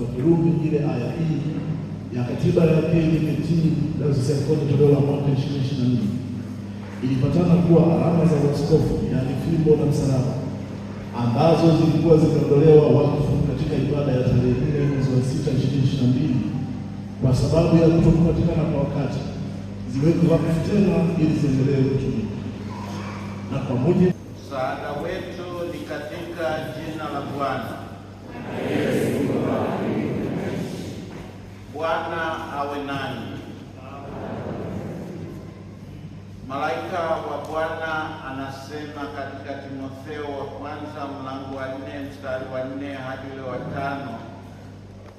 Kirumi ile aya hii ya katiba ya KKKT Dayosisi ya Konde toleo la mwaka 2024 ilipatana kuwa alama za uaskofu, yaani fimbo na msalaba, ambazo zilikuwa zimeondolewa wakfu katika ibada ya tarehe 4 mwezi wa 6 2022 kwa sababu ya kutokupatikana kwa wakati, ziwekwe wakfu tena ili ziendelee kutumika. Na kwa mujibu msaada wetu ni katika jina la Bwana. Bwana awe nanyi. Malaika wa Bwana anasema katika Timotheo wa kwanza mlango wa 4 mstari wa 4 hadi ule wa 5,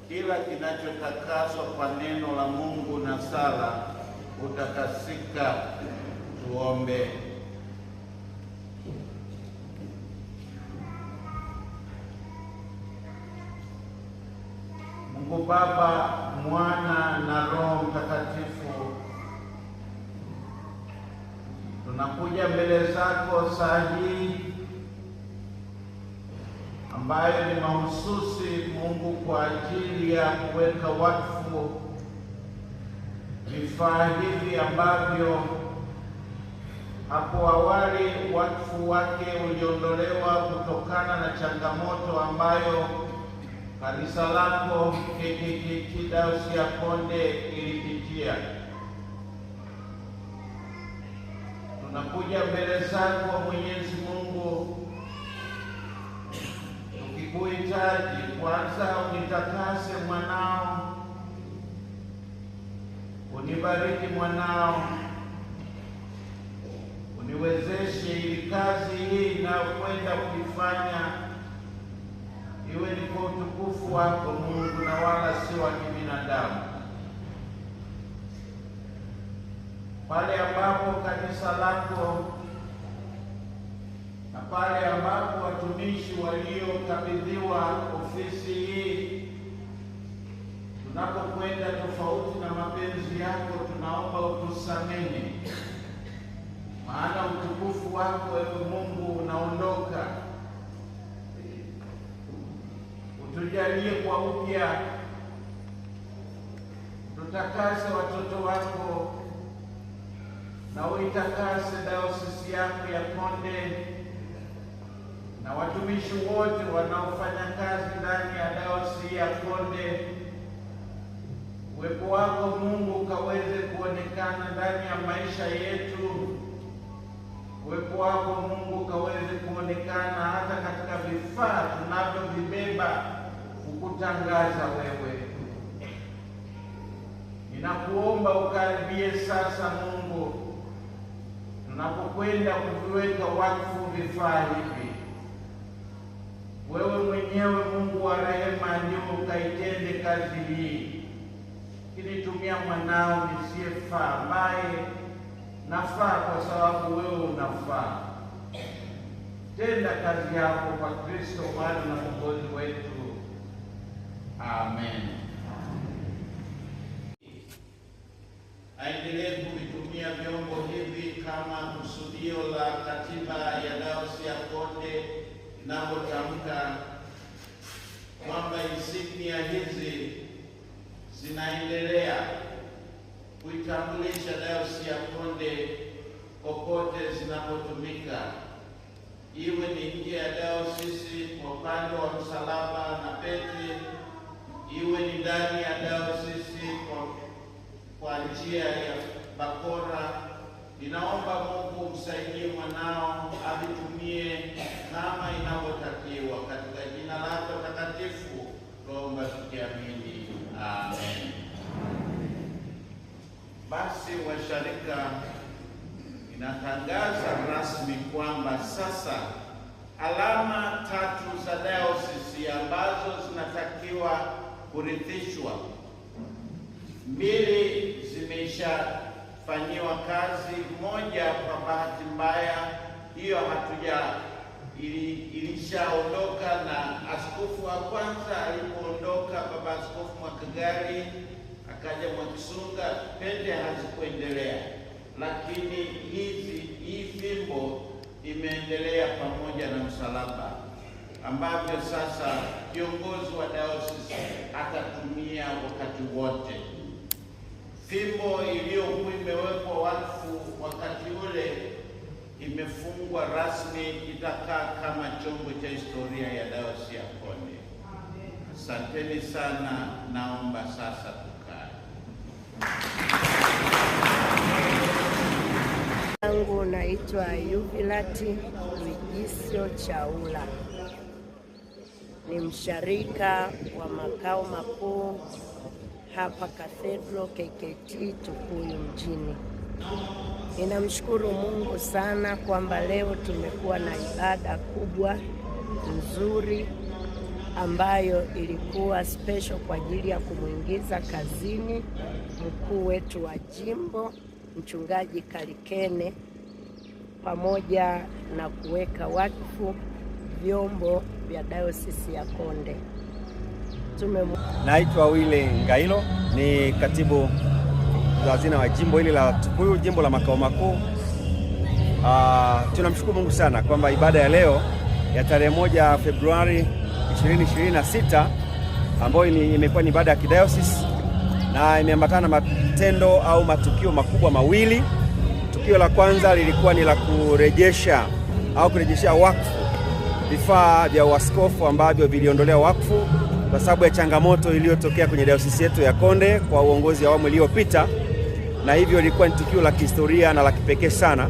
kila kinachotakaswa kwa neno la Mungu na sala utakasika. Tuombe. Mungu Baba, Mwana na Roho Mtakatifu, tunakuja mbele zako saa hii ambayo ni mahususi, Mungu, kwa ajili ya kuweka wakfu vifaa hivi ambavyo hapo awali wakfu wake uliondolewa kutokana na changamoto ambayo kanisa lako KKKT Dayosisi ya Konde ilipitia. Tunakuja mbele zako Mwenyezi Mungu tukikuhitaji, kwanza unitakase mwanao, unibariki mwanao, uniwezeshe ili kazi hii inayokwenda kuifanya iwe ni kwa utukufu wako Mungu na wala si wa kibinadamu. Pale ambapo kanisa lako na pale ambapo watumishi waliokabidhiwa ofisi hii tunapokwenda tofauti na mapenzi yako, tunaomba utusamehe, maana utukufu wako ewe Mungu unaondoka. Tujalie kwa upya, tutakase watoto wako na uitakase Dayosisi yako ya Konde na watumishi wote wanaofanya kazi ndani ya Dayosisi ya Konde. Uwepo wako Mungu ukaweze kuonekana ndani ya maisha yetu. Uwepo wako Mungu ukaweze kuonekana hata katika vifaa tunavyovibeba kukutangaza wewe. Ninakuomba ukaribie sasa Mungu, tunapokwenda kuviweka wakfu vifaa hivi. Wewe mwenyewe Mungu wa rehema ndio ukaitende kazi hii. Kinitumia mwanao nisiyefaa, ambaye nafaa kwa sababu wewe unafaa. Tenda kazi yako kwa Kristo Bwana na Mwokozi wetu. Amen. Aendelee kuvitumia vyombo hivi kama kusudio la katiba ya Dayosisi ya Konde inavyotamka kwamba insignia hizi zinaendelea kuitambulisha Dayosisi ya Konde popote zinapotumika, iwe ni nje ya dayosisi kwa upande wa msalaba na pete, iwe ni ndani ya dayosisi kwa njia ya bakora. Ninaomba Mungu msaidie mwanao avitumie kama inavyotakiwa, katika jina lako takatifu tuomba tukiamini. Amen. Basi washarika, inatangaza rasmi kwamba sasa alama 3 za dayosisi ambazo zinatakiwa kurithishwa, 2 zimeshafanyiwa kazi, moja kwa bahati mbaya hiyo ilishaondoka na askofu wa kwanza alipoondoka, baba Askofu Mwakagari, akaja Mwakisunga, pete hazikuendelea, lakini hii fimbo imeendelea pamoja na msalaba, ambavyo sasa kiongozi wa dayosisi wetu wote. Fimbo iliyokuwa imewekwa wakfu wakati ule imefungwa rasmi, itakaa kama chombo cha historia ya Dayosisi ya Konde. Asanteni sana, naomba sasa tukae. Yangu naitwa Yubilati Luigisio Chaula, ni msharika wa makao makuu hapa Cathedral KKKT Tukuyu mjini. Ninamshukuru Mungu sana kwamba leo tumekuwa na ibada kubwa nzuri ambayo ilikuwa special kwa ajili ya kumwingiza kazini mkuu wetu wa jimbo Mchungaji Kalikene, pamoja na kuweka wakfu vyombo vya Dayosisi ya Konde. Naitwa Wile Ngailo, ni katibu hazina wa jimbo hili la Tukuyu, jimbo la makao makuu. Tunamshukuru Mungu sana kwamba ibada ya leo ya tarehe 1 Februari 2026 ambayo imekuwa ni ibada ya kidayosisi na imeambatana na matendo au matukio makubwa mawili. Tukio la kwanza lilikuwa ni la kurejeshea wakfu vifaa vya uaskofu ambavyo viliondolewa wakfu kwa sababu ya changamoto iliyotokea kwenye dayosisi yetu ya Konde kwa uongozi wa awamu iliyopita, na hivyo ilikuwa ni tukio la kihistoria na la kipekee sana